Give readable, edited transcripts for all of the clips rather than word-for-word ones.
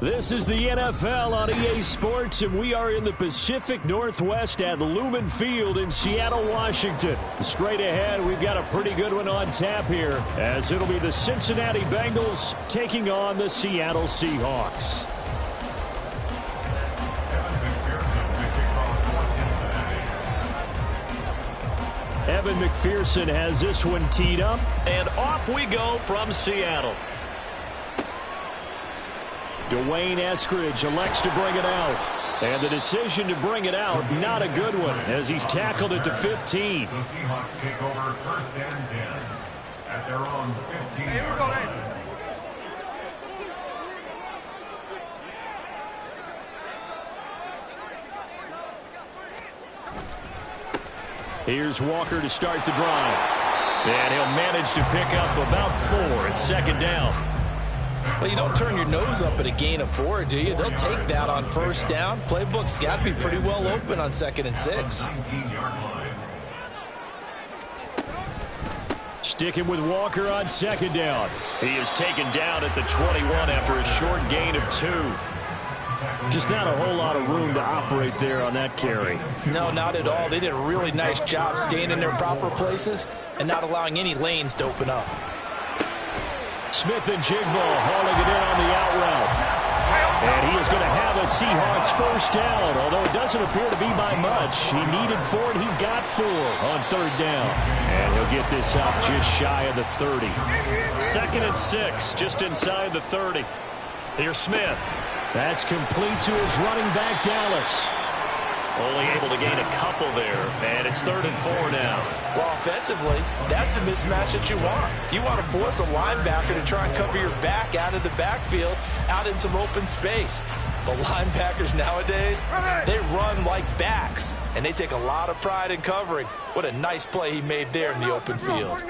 This is the NFL on EA Sports, and we are in the Pacific Northwest at Lumen Field in Seattle, Washington. Straight ahead, we've got a pretty good one on tap here, as it'll be the Cincinnati Bengals taking on the Seattle Seahawks. Evan McPherson has this one teed up, and off we go from Seattle. Dwayne Eskridge elects to bring it out. And the decision to bring it out, not a good one, as he's tackled it to 15. The Seahawks take over first and 10 at their own 15-yard line. Here's Walker to start the drive. And he'll manage to pick up about 4 at second down. Well, you don't turn your nose up at a gain of 4, do you? They'll take that on first down. Playbook's got to be pretty well open on 2nd and 6. Sticking with Walker on second down. He is taken down at the 21 after a short gain of 2. Just not a whole lot of room to operate there on that carry. No, not at all. They did a really nice job staying in their proper places and not allowing any lanes to open up. Smith and Jigbo hauling it in on the out route. And he is going to have a Seahawks first down, although it doesn't appear to be by much. He needed 4, and he got 4 on 3rd down. And he'll get this up just shy of the 30. 2nd and 6, just inside the 30. Here's Smith. That's complete to his running back, Dallas. Only able to gain a couple there, and it's 3rd and 4 now. Well, offensively, that's the mismatch that you want. You want to force a linebacker to try and cover your back out of the backfield, out in some open space. But linebackers nowadays, they run like backs, and they take a lot of pride in covering. What a nice play he made there in the open field.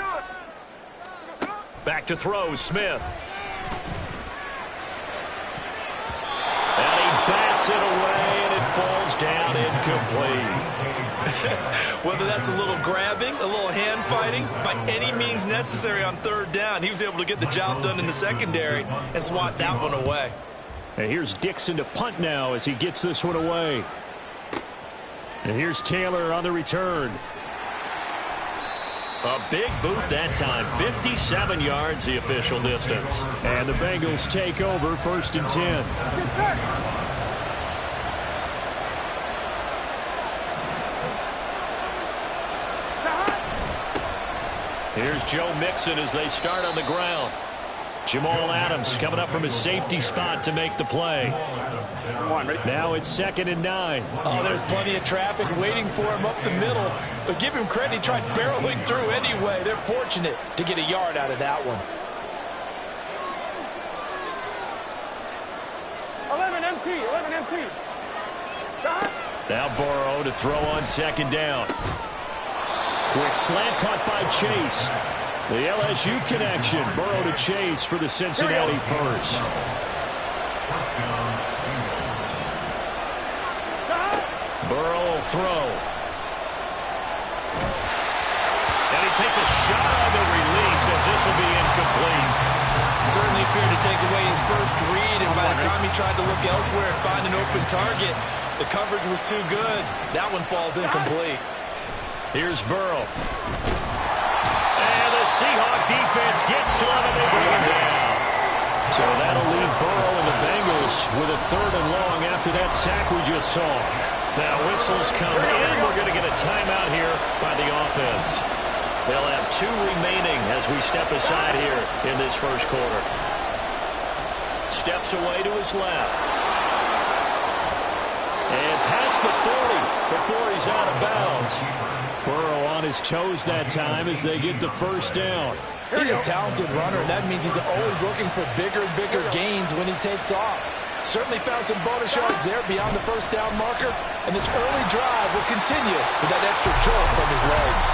Back to throw, Smith. And he bats it away, and it falls down incomplete. Whether that's a little grabbing, a little hand fighting, by any means necessary on 3rd down, he was able to get the job done in the secondary and swat that one away. And here's Dixon to punt now as he gets this one away. And here's Taylor on the return. A big boot that time. 57 yards the official distance. And the Bengals take over 1st and 10. Here's Joe Mixon as they start on the ground. Jamal Adams coming up from his safety spot to make the play. Now it's 2nd and 9. Oh, there's plenty of traffic waiting for him up the middle. But give him credit, he tried barreling through anyway. They're fortunate to get a yard out of that one. 11 empty. Now Burrow to throw on 2nd down. Quick slant caught by Chase. The LSU connection. Burrow to Chase for the Cincinnati first. Burrow will throw. And he takes a shot on the release as this will be incomplete. Certainly appeared to take away his first read, and by the time he tried to look elsewhere and find an open target, the coverage was too good. That one falls incomplete. Here's Burrow. And the Seahawk defense gets to him, and they bring him down. So that'll leave Burrow and the Bengals with a 3rd and long after that sack we just saw. Now whistles come in. We're going to get a timeout here by the offense. They'll have 2 remaining as we step aside here in this first quarter. Steps away to his left. And past the 40 before he's out of bounds. Burrow on his toes that time as they get the first down. He's a talented runner, and that means he's always looking for bigger and bigger gains when he takes off. Certainly found some bonus yards there beyond the first down marker, and this early drive will continue with that extra jolt from his legs.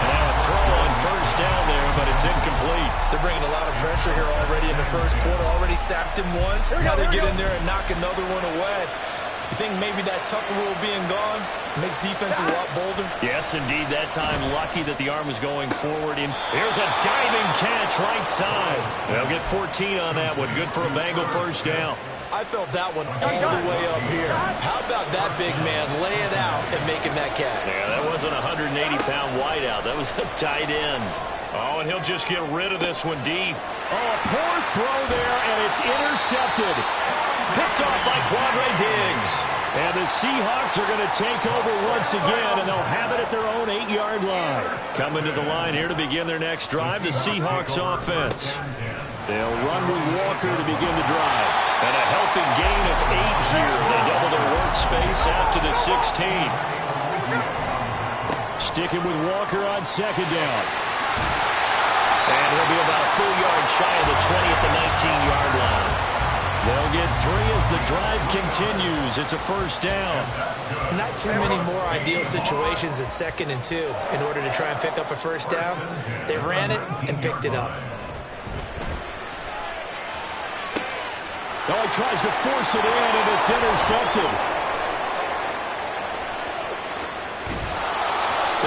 And a throw on first down there, but it's incomplete. They're bringing a lot of pressure here already in the first quarter. Already sacked him once. Got to get in there and knock another one away. You think maybe that Tucker rule being gone makes defenses a lot bolder? Yes, indeed. That time, lucky that the arm was going forward. And here's a diving catch right side. They'll get 14 on that one. Good for a Bengal first down. I felt that one all the way up here. How about that big man laying out and making that catch? Yeah, that wasn't a 180-pound wideout. That was a tight end. Oh, and he'll just get rid of this one deep. Oh, a poor throw there, and it's intercepted. Picked off by Quandre Diggs. And the Seahawks are going to take over once again, and they'll have it at their own 8-yard line. Coming to the line here to begin their next drive, the Seahawks offense. They'll run with Walker to begin the drive. And a healthy gain of 8 here. They double their workspace out to the 16. Sticking with Walker on second down. And he'll be about a full yard shy of the 20 at the 19-yard line. They'll get 3 as the drive continues. It's a first down. Not too many more ideal situations at 2nd and 2 in order to try and pick up a first down. They ran it and picked it up. Oh, he tries to force it in, and it's intercepted.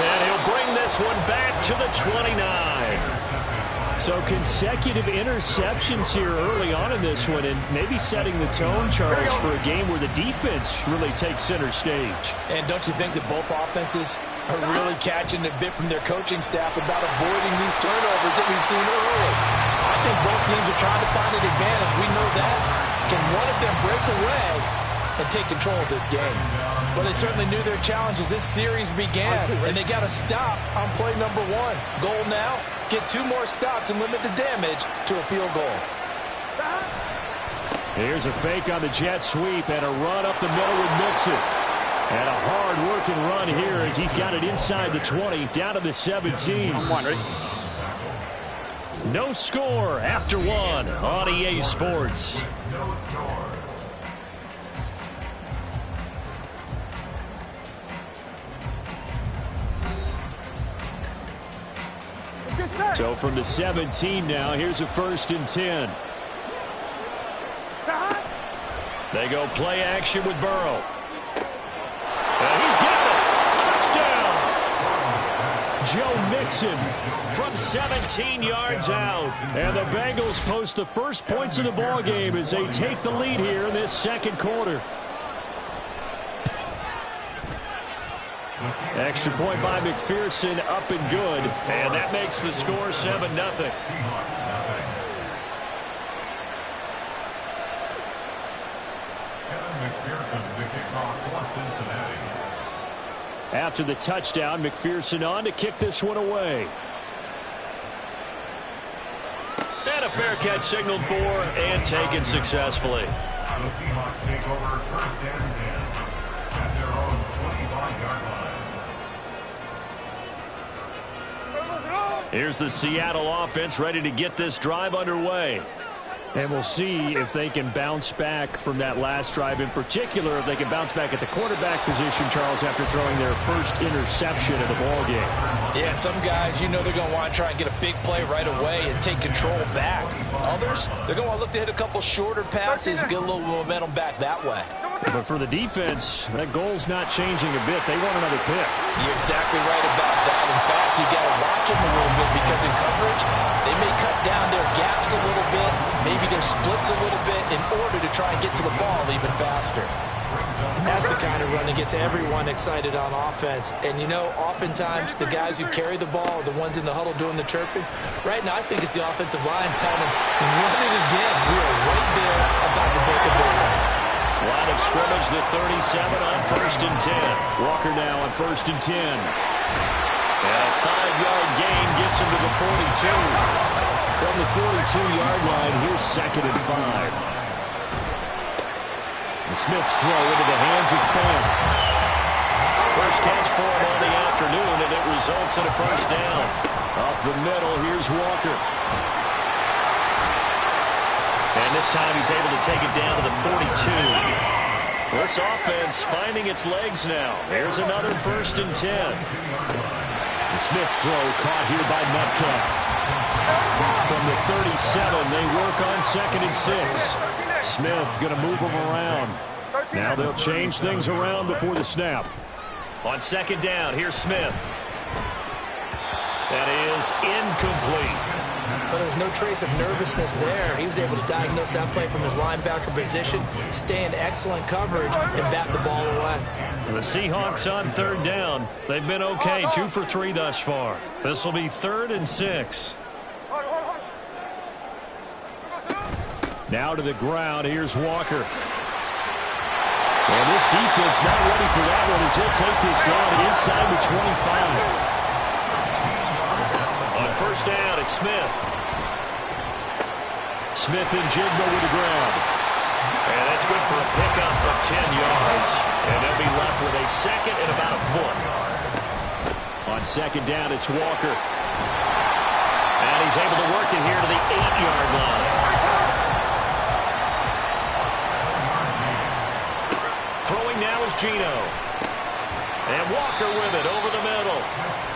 And he'll bring this one back to the 29. So consecutive interceptions here early on in this one, and maybe setting the tone, Charles, for a game where the defense really takes center stage. And don't you think that both offenses are really catching a bit from their coaching staff about avoiding these turnovers that we've seen early? I think both teams are trying to find an advantage. We know that. Can one of them break away and take control of this game? Well, they certainly knew their challenge as this series began, and they got to stop on play number 1. Goal now, get 2 more stops and limit the damage to a field goal. Here's a fake on the jet sweep and a run up the middle with Mixon. And a hard-working run here as he's got it inside the 20, down to the 17. No score after 1 on EA Sports. No score. So from the 17 now, here's a 1st and 10. They go play action with Burrow. And he's got it. Touchdown. Joe Mixon from 17 yards out. And the Bengals post the first points of the ballgame as they take the lead here in this second quarter. Extra point by McPherson, up and good. And that makes the score 7-0. After the touchdown, McPherson on to kick this one away. And a fair catch signaled for and taken successfully. The Seahawks take over 1st and 10 at their own 25-yard line. Here's the Seattle offense ready to get this drive underway. And we'll see if they can bounce back from that last drive. In particular, if they can bounce back at the quarterback position, Charles, after throwing their first interception of the ballgame. Yeah, some guys, you know they're going to want to try and get a big play right away and take control back. Others, they're going to want to look to hit a couple shorter passes, get a little momentum back that way. But for the defense, that goal's not changing a bit. They want another pick. You're exactly right about that. In fact, you got to watch them a little bit because in coverage, they may cut down their gaps a little bit, maybe their splits a little bit in order to try and get to the ball even faster. And that's the kind of run that gets everyone excited on offense. And, you know, oftentimes the guys who carry the ball are the ones in the huddle doing the chirping. Right now, I think it's the offensive line telling them, run it again. We are right there about to break a big one. Line of scrimmage, the 37 on 1st and 10. Walker now on 1st and 10. And a 5-yard gain gets him to the 42. From the 42-yard line, here's 2nd and 5. The Smith's throw into the hands of Fant. First catch for him on the afternoon, and it results in a first down. Up the middle, here's Walker. And this time he's able to take it down to the 42. This offense finding its legs now. Here's another 1st and 10. The Smith throw caught here by Metcalf. From the 37, they work on 2nd and 6. Smith going to move them around. Now they'll change things around before the snap. On 2nd down, here's Smith. That is incomplete. But there was no trace of nervousness there. He was able to diagnose that play from his linebacker position, stay in excellent coverage, and bat the ball away. The Seahawks on third down. They've been okay, 2 for 3 thus far. This will be 3rd and 6. Now to the ground. Here's Walker. And this defense not ready for that one as he'll take this down inside the 25. On first down, it's Smith. Smith and Jigba with the ground. And that's good for a pickup of 10 yards. And they'll be left with a second and about a foot. On second down, it's Walker. And he's able to work it here to the 8-yard line. Throwing now is Geno. And Walker with it over the middle.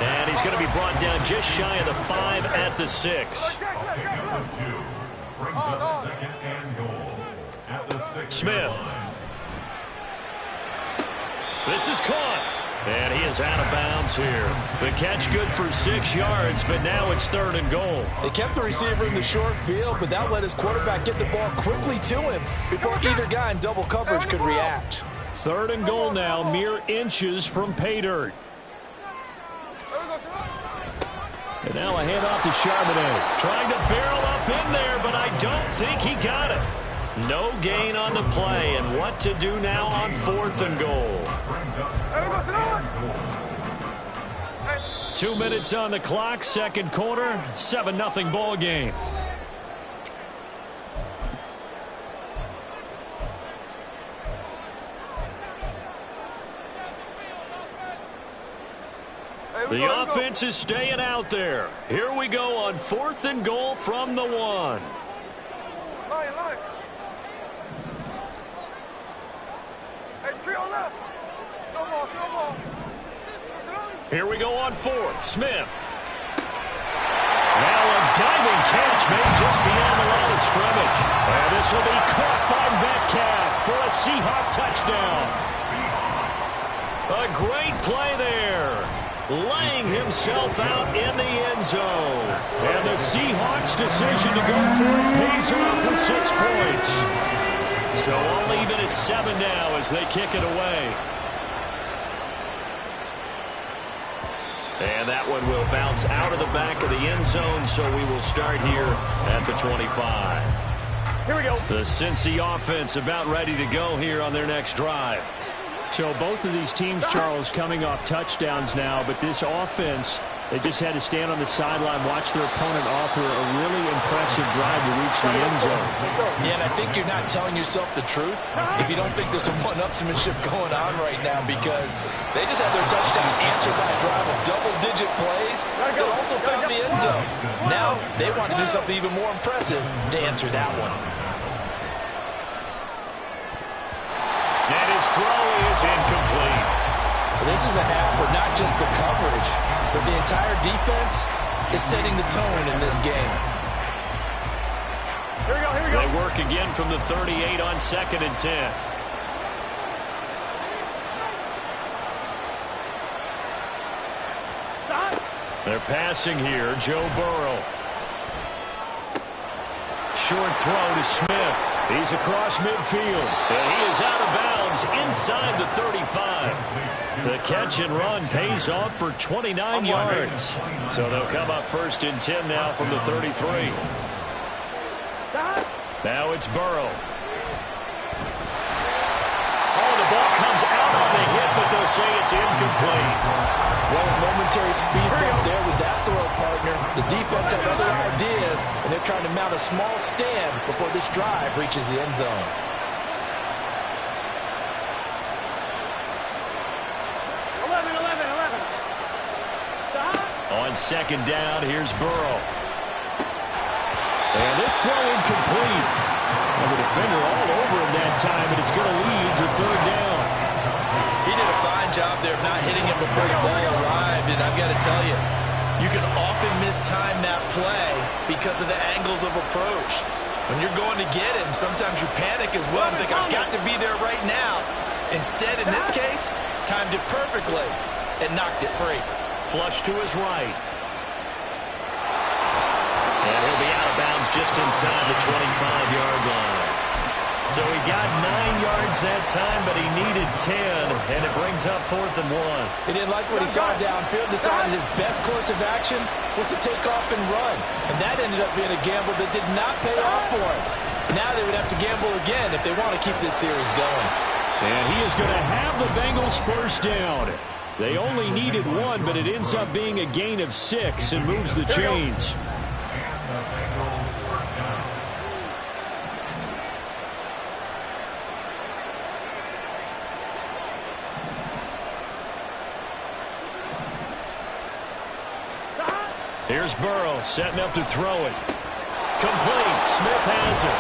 And he's going to be brought down just shy of the 5 at the 6. Brings up second and goal at the 6. Smith. This is caught. And he is out of bounds here. The catch good for 6 yards, but now it's 3rd and goal. They kept the receiver in the short field, but that let his quarterback get the ball quickly to him before either guy in double coverage could react. 3rd and goal now, mere inches from pay dirt. And now a handoff to Charbonnet. Trying to barrel up in there, but I don't think he got it. No gain on the play, and what to do now on 4th and goal. 2 minutes on the clock, second quarter, 7-0 ball game. The offense is staying out there. Here we go on 4th and goal from the 1. Here we go on 4th. Smith. Now a diving catch made just beyond the line of scrimmage. And this will be caught by Metcalf for a Seahawk touchdown. A great play there. Laying himself out in the end zone. And the Seahawks' decision to go for it pays off with 6 points. So I'll leave it at 7 now as they kick it away. And that one will bounce out of the back of the end zone, so we will start here at the 25. Here we go. The Cincy offense about ready to go here on their next drive. So both of these teams, Charles, coming off touchdowns now, but this offense, they just had to stand on the sideline, watch their opponent offer a really impressive drive to reach the end zone. Yeah, and I think you're not telling yourself the truth if you don't think there's some one-upsmanship going on right now, because they just had their touchdown answered by a drive of double-digit plays that also found the end zone. Now they want to do something even more impressive to answer that one. And his throw is incomplete. This is a half where not just the coverage, but the entire defense is setting the tone in this game. Here we go, here we go. They work again from the 38 on 2nd and 10. Stop. They're passing here, Joe Burrow. Short throw to Smith. He's across midfield. And he is out of bounds inside the 35. The catch and run pays off for 29 yards. So they'll come up 1st and 10 now from the 33. Now it's Burrow. Oh, the ball comes out on the hit, but they'll say it's incomplete. Well, a momentary speed bump there with that throw, partner. The defense had other ideas, and they're trying to mount a small stand before this drive reaches the end zone. On 2nd down, here's Burrow. And this throw incomplete. And the defender all over him that time, and it's going to lead to 3rd down. He did a fine job there of not hitting him before the ball arrived, and I've got to tell you, you can often mistime that play because of the angles of approach. When you're going to get it, and sometimes you panic as well and think, I've got to be there right now. Instead, in this case, timed it perfectly and knocked it free. Flush to his right. And just inside the 25-yard line. So he got 9 yards that time, but he needed 10, and it brings up 4th and 1. He didn't like what he saw downfield, decided his best course of action was to take off and run. And that ended up being a gamble that did not pay off for him. Now they would have to gamble again if they want to keep this series going. And he is going to have the Bengals first down. They only needed 1, but it ends up being a gain of 6 and moves the chains. Here's Burrow setting up to throw it. Complete. Smith has it.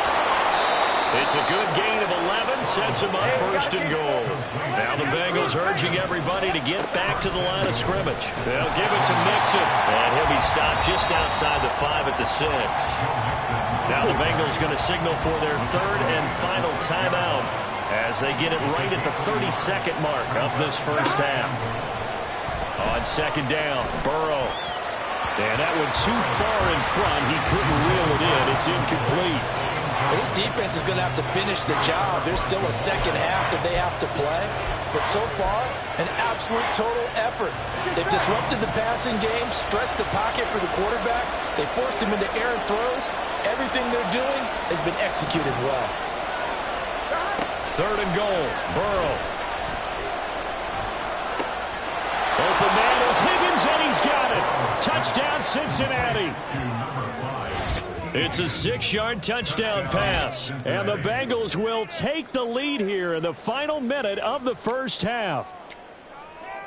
It's a good gain of 11. Sets him up 1st and goal. Now the Bengals urging everybody to get back to the line of scrimmage. They'll give it to Mixon. And he'll be stopped just outside the 5 at the 6. Now the Bengals going to signal for their 3rd and final timeout as they get it right at the 32nd mark of this first half. On 2nd down, Burrow. And that one too far in front. He couldn't reel it in. It's incomplete. This defense is going to have to finish the job. There's still a second half that they have to play. But so far, an absolute total effort. They've disrupted the passing game, stressed the pocket for the quarterback. They forced him into errant throws. Everything they're doing has been executed well. 3rd and goal. Burrow. Open man is Higgins, and he's got it. Touchdown, Cincinnati. It's a 6-yard touchdown pass. And the Bengals will take the lead here in the final minute of the first half.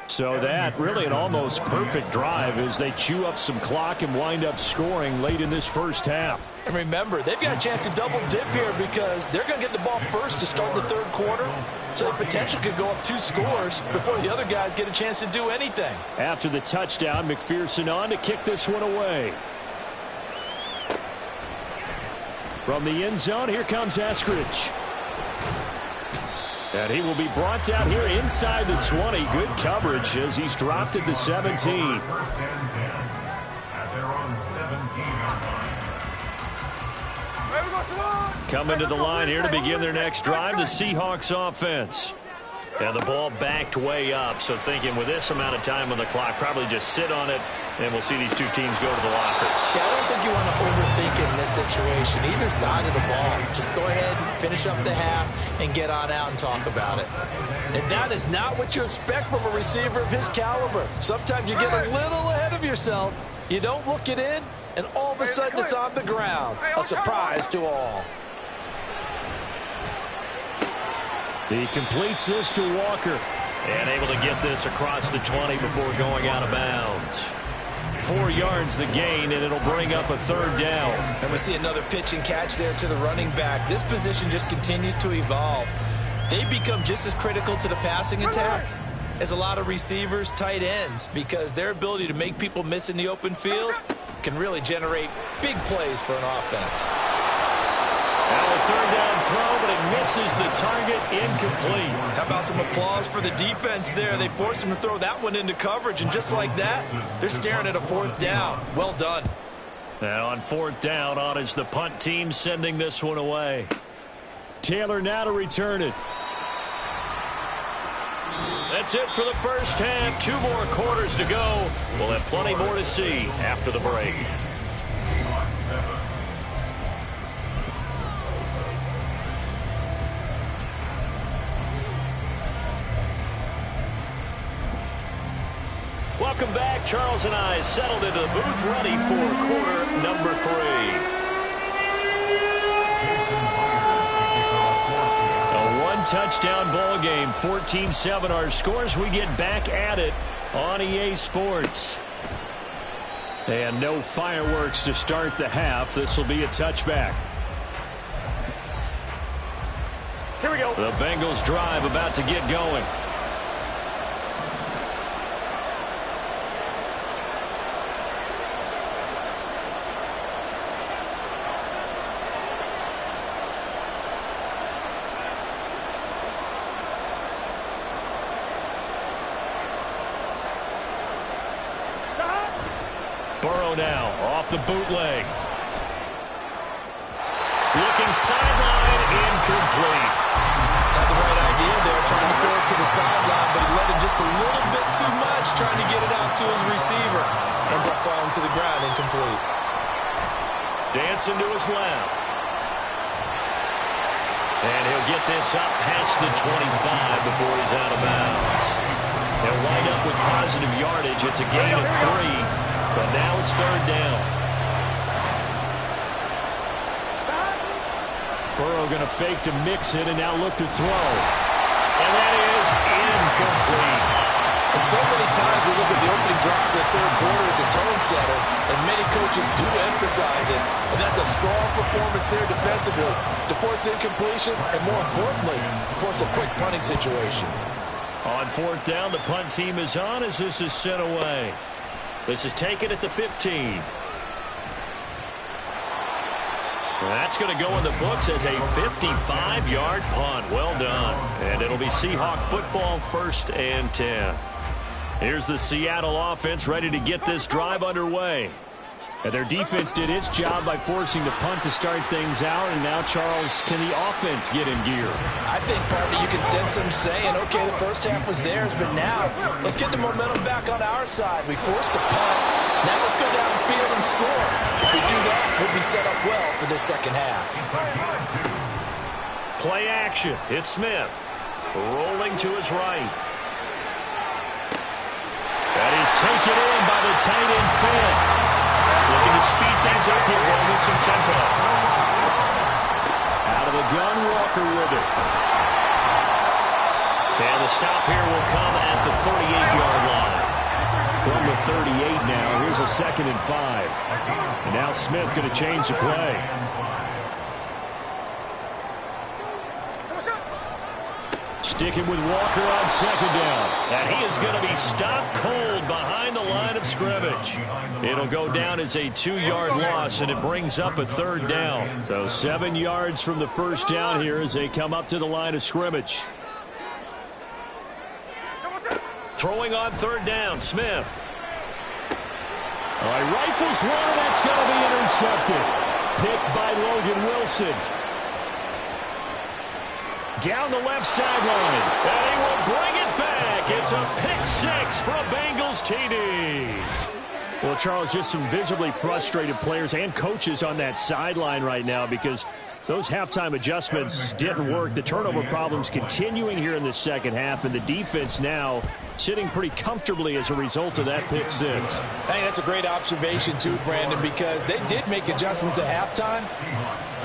So that really an almost perfect drive as they chew up some clock and wind up scoring late in this first half. And remember, they've got a chance to double dip here because they're going to get the ball first to start the 3rd quarter. So the potential could go up 2 scores before the other guys get a chance to do anything. After the touchdown, McPherson on to kick this one away. From the end zone, here comes Eskridge. And he will be brought down here inside the 20. Good coverage as he's dropped at the 17. 1st and 10 at their own 17-yard line. Coming to the line here to begin their next drive, the Seahawks offense. And the ball backed way up, so thinking with this amount of time on the clock, probably just sit on it, and we'll see these two teams go to the lockers. Yeah, I don't think you want to overthink it in this situation. Either side of the ball. Just go ahead, finish up the half, and get on out and talk about it. And that is not what you expect from a receiver of his caliber. Sometimes you get a little ahead of yourself. You don't look it in, and all of a sudden it's on the ground. A surprise to all. He completes this to Walker. And able to get this across the 20 before going out of bounds. 4 yards the gain, and it'll bring up a 3rd down. And we see another pitch and catch there to the running back. This position just continues to evolve. They become just as critical to the passing attack as a lot of receivers, tight ends, because their ability to make people miss in the open field can really generate big plays for an offense. Now a 3rd down throw, but it misses the target, incomplete. How about some applause for the defense there? They forced him to throw that one into coverage, and just like that, they're staring at a 4th down. Well done. Now on 4th down, on is the punt team sending this one away. Taylor now to return it. That's it for the first half. 2 more quarters to go. We'll have plenty more to see after the break. Welcome back. Charles and I settled into the booth, ready for quarter number 3. A 1-touchdown ball game, 14-7 our scores. We get back at it on EA Sports. And no fireworks to start the half. This will be a touchback. Here we go. The Bengals drive about to get going. Burrow now off the bootleg. looking sideline, incomplete. Had the right idea there, trying to throw it to the sideline, but he let it just a little bit too much, trying to get it out to his receiver. Ends up falling to the ground, incomplete. Dancing to his left. And he'll get this up past the 25 before he's out of bounds. They'll wind up with positive yardage. It's a gain of 3, but now it's third down. Burrow going to fake to mix it and now look to throw. And that is incomplete. And so many times we look at the opening drive of the third quarter as a tone setter, and many coaches do emphasize it. And that's a strong performance there defensively to force incompletion and, more importantly, force a quick punting situation. On fourth down, the punt team is on as this is sent away. This is taken at the 15. That's going to go in the books as a 55-yard punt. Well done. And it'll be Seahawk football, 1st and 10. Here's the Seattle offense ready to get this drive underway. And their defense did its job by forcing the punt to start things out. And now, Charles, can the offense get in gear? I think, partner, you can sense them saying, okay, the first half was theirs, but now let's get the momentum back on our side. We forced a punt. Now let's go down the field and score. If we do that, we'll be set up well for the second half. Play action. It's Smith. Rolling to his right. That is taken in by the tight end Finn. Looking to speed things up here with some tempo. Out of the gun, Walker with it. And the stop here will come at the 38-yard line. From the 38 now, here's a 2nd and 5. And now Smith going to change the play. Sticking with Walker on 2nd down. And he is going to be stopped cold behind the line of scrimmage. It'll go down as a 2-yard loss, and it brings up a 3rd down. So 7 yards from the first down here as they come up to the line of scrimmage. Throwing on 3rd down, Smith. All right, rifles one, and that's going to be intercepted. Picked by Logan Wilson. Down the left sideline. And he will bring it back. It's a pick-6 from Bengals TD. Well, Charles, just some visibly frustrated players and coaches on that sideline right now because those halftime adjustments didn't work. The turnover problems continuing here in the second half, and the defense now sitting pretty comfortably as a result of that pick-6. Hey, that's a great observation too, Brandon, because they did make adjustments at halftime.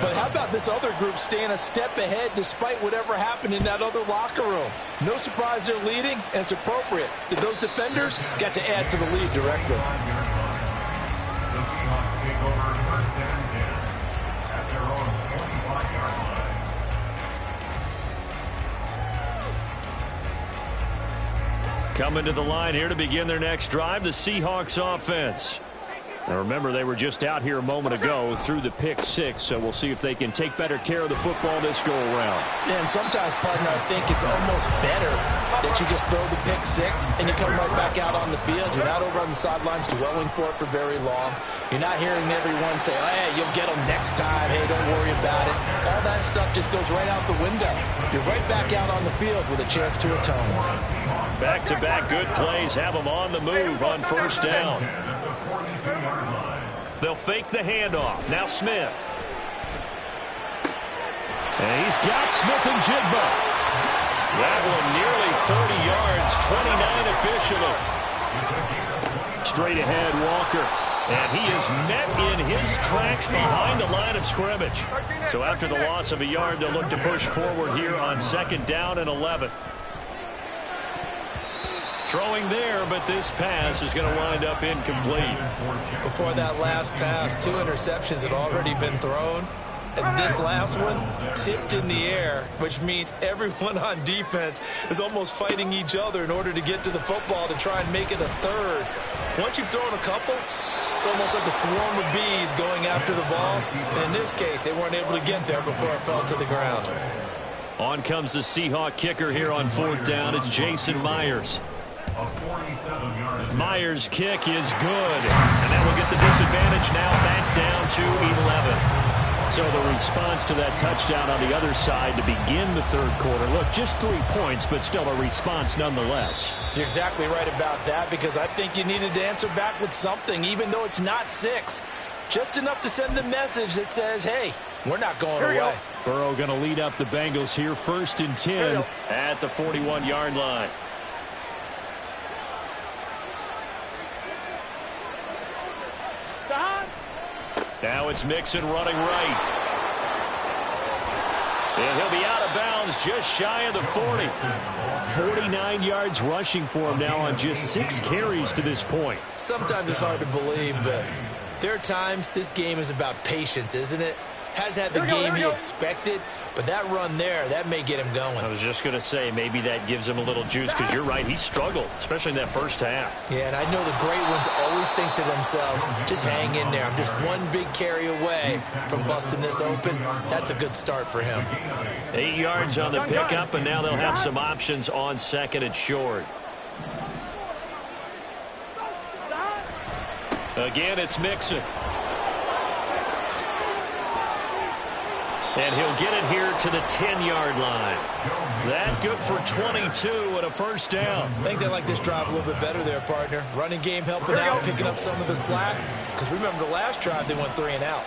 But how about this other group staying a step ahead despite whatever happened in that other locker room? No surprise they're leading, and it's appropriate that those defenders got to add to the lead directly. The Seahawks take over 1st and 10 at their own 45-yard line. Coming to the line here to begin their next drive, the Seahawks offense. Now remember, they were just out here a moment ago through the pick-6, so we'll see if they can take better care of the football this go-around. Yeah, and sometimes, partner, I think it's almost better that you just throw the pick-6 and you come right back out on the field. You're not over on the sidelines dwelling for it for very long. You're not hearing everyone say, oh, hey, you'll get them next time. Hey, don't worry about it. All that stuff just goes right out the window. You're right back out on the field with a chance to atone. Back-to-back good plays have them on the move on 1st down. They'll fake the handoff. Now Smith. And he's got Smith and Jigba. That one nearly 30 yards, 29 officially. Straight ahead, Walker. And he is met in his tracks behind the line of scrimmage. So after the loss of a yard, they'll look to push forward here on 2nd down and 11. Throwing there, but this pass is going to wind up incomplete. Before that last pass, 2 interceptions had already been thrown. And this last one tipped in the air, which means everyone on defense is almost fighting each other in order to get to the football to try and make it a 3rd. Once you've thrown a couple, it's almost like a swarm of bees going after the ball. And in this case, they weren't able to get there before it fell to the ground. On comes the Seahawk kicker here on 4th down. It's Jason Myers. Myers' kick is good. And that will get the disadvantage now back down to 11. So the response to that touchdown on the other side to begin the third quarter. Look, just 3 points, but still a response nonetheless. You're exactly right about that, because I think you needed to answer back with something, even though it's not 6. Just enough to send the message that says, hey, we're not going away. Burrow going to lead up the Bengals here, 1st and 10 at the 41-yard line. Now it's Mixon running right. And he'll be out of bounds just shy of the 40. 49 yards rushing for him now on just 6 carries to this point. Sometimes it's hard to believe, but there are times this game is about patience, isn't it? Has had the game he expected, but that run there, that may get him going. I was just going to say, maybe that gives him a little juice, because you're right, he struggled, especially in that first half. Yeah, and I know the great ones always think to themselves, just hang in there. I'm just one big carry away from busting this open. That's a good start for him. 8 yards on the pickup, and now they'll have some options on 2nd and short. Again, it's Mixon. And he'll get it here to the 10-yard line. That good for 22 and a first down. I think they like this drive a little bit better there, partner. Running game helping out, picking up some of the slack. Because remember, the last drive they went 3 and out.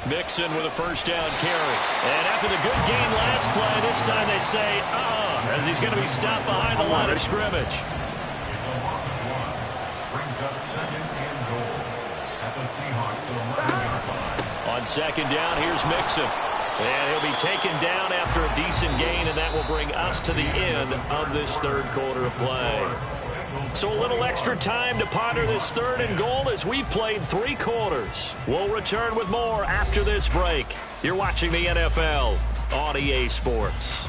Mixon with a first down carry. And after the good gain last play, this time they say, as he's going to be stopped behind the line of scrimmage. It's a loss of 1. Brings up 2nd and goal at the Seahawks 11-yard line. On 2nd down, here's Mixon. And he'll be taken down after a decent gain, and that will bring us to the end of this third quarter of play. So a little extra time to ponder this 3rd and goal as we played 3 quarters. We'll return with more after this break. You're watching the NFL on EA Sports.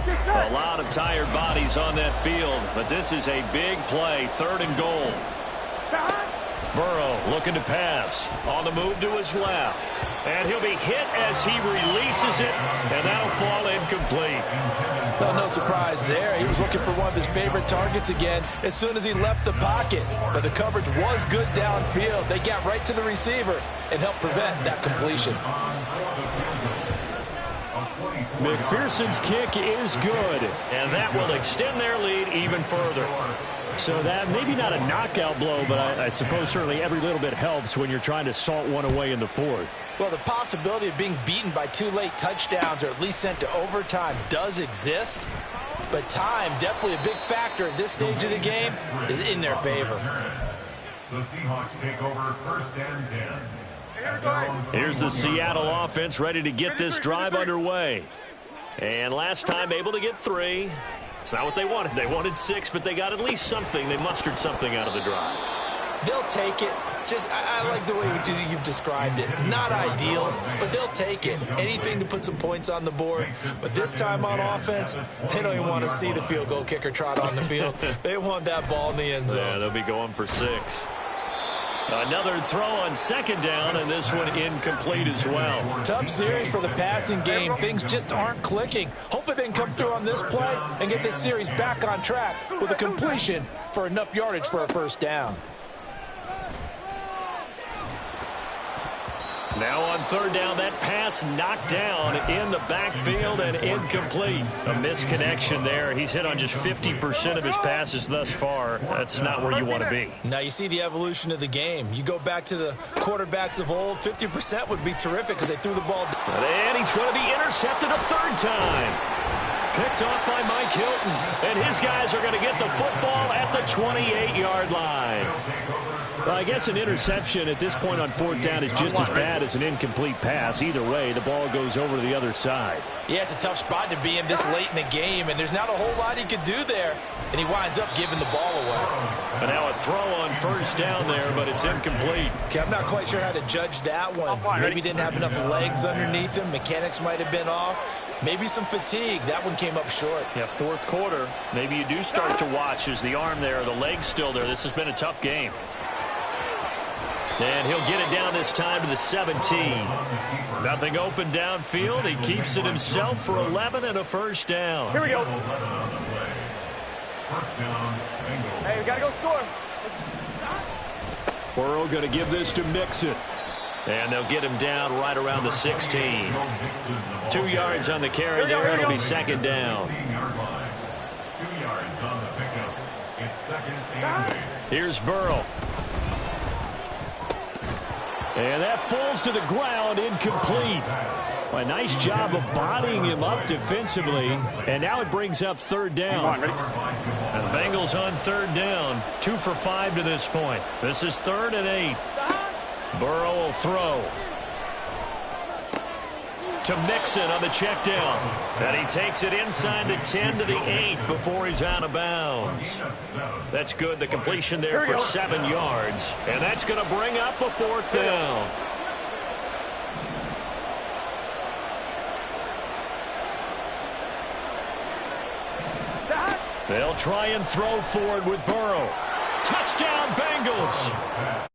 A lot of tired bodies on that field, but this is a big play, 3rd and goal. Burrow looking to pass. On the move to his left. And he'll be hit as he releases it, and that'll fall incomplete. Well, no surprise there. He was looking for one of his favorite targets again as soon as he left the pocket. But the coverage was good downfield. They got right to the receiver and helped prevent that completion. McPherson's kick is good, and that will extend their lead even further. So that maybe not a knockout blow, but I suppose certainly every little bit helps when you're trying to salt one away in the 4th. Well, the possibility of being beaten by 2 late touchdowns or at least sent to overtime does exist. But time, definitely a big factor at this stage of the game, is in their favor. The Seahawks take over 1st and 10. Here's the Seattle offense ready to get this drive underway. And last time able to get 3. It's not what they wanted. They wanted 6, but they got at least something. They mustered something out of the drive. They'll take it. I like the way you've described it. Not ideal, but they'll take it. Anything to put some points on the board. But this time on offense, they don't even want to see the field goal kicker trot on the field. They want that ball in the end zone. Yeah, they'll be going for 6. Another throw on 2nd down, and this one incomplete as well. Tough series for the passing game. Things just aren't clicking. Hopefully they can come through on this play and get this series back on track with a completion for enough yardage for a first down. Now on 3rd down, that pass knocked down in the backfield and incomplete. A misconnection there. He's hit on just 50% of his passes thus far. That's not where you want to be. Now you see the evolution of the game. You go back to the quarterbacks of old, 50% would be terrific because they threw the ball. And he's going to be intercepted a 3rd time. Picked off by Mike Hilton. And his guys are going to get the football at the 28-yard line. Well, I guess an interception at this point on 4th down is just as bad as an incomplete pass. Either way, the ball goes over to the other side. Yeah, it's a tough spot to be in this late in the game, and there's not a whole lot he could do there, and he winds up giving the ball away. And now a throw on 1st down there, but it's incomplete. Okay, I'm not quite sure how to judge that one. Maybe he didn't have enough legs underneath him. Mechanics might have been off. Maybe some fatigue. That one came up short. Yeah, 4th quarter. Maybe you do start to watch as the arm there, the leg's still there. This has been a tough game. And he'll get it down this time to the 17. Nothing open downfield. He keeps it himself for 11 and a first down. Here we go. First down, Bengals. Hey, we got to go score. Burrow going to give this to Mixon. And they'll get him down right around the 16. 2 yards on the carry there. It'll be second down. 16-yard line. 2 yards on the pickup. It's second and 8. Here's Burrow. And that falls to the ground, incomplete. A nice job of bodying him up defensively. And now it brings up third down. And the Bengals on third down. 2 for 5 to this point. This is 3rd and 8. Burrow will throw. To Mixon on the check down. And he takes it inside the 10 to the 8 before he's out of bounds. That's good. The completion there for 7 yards. And that's going to bring up a 4th down. They'll try and throw forward with Burrow. Touchdown, Bengals.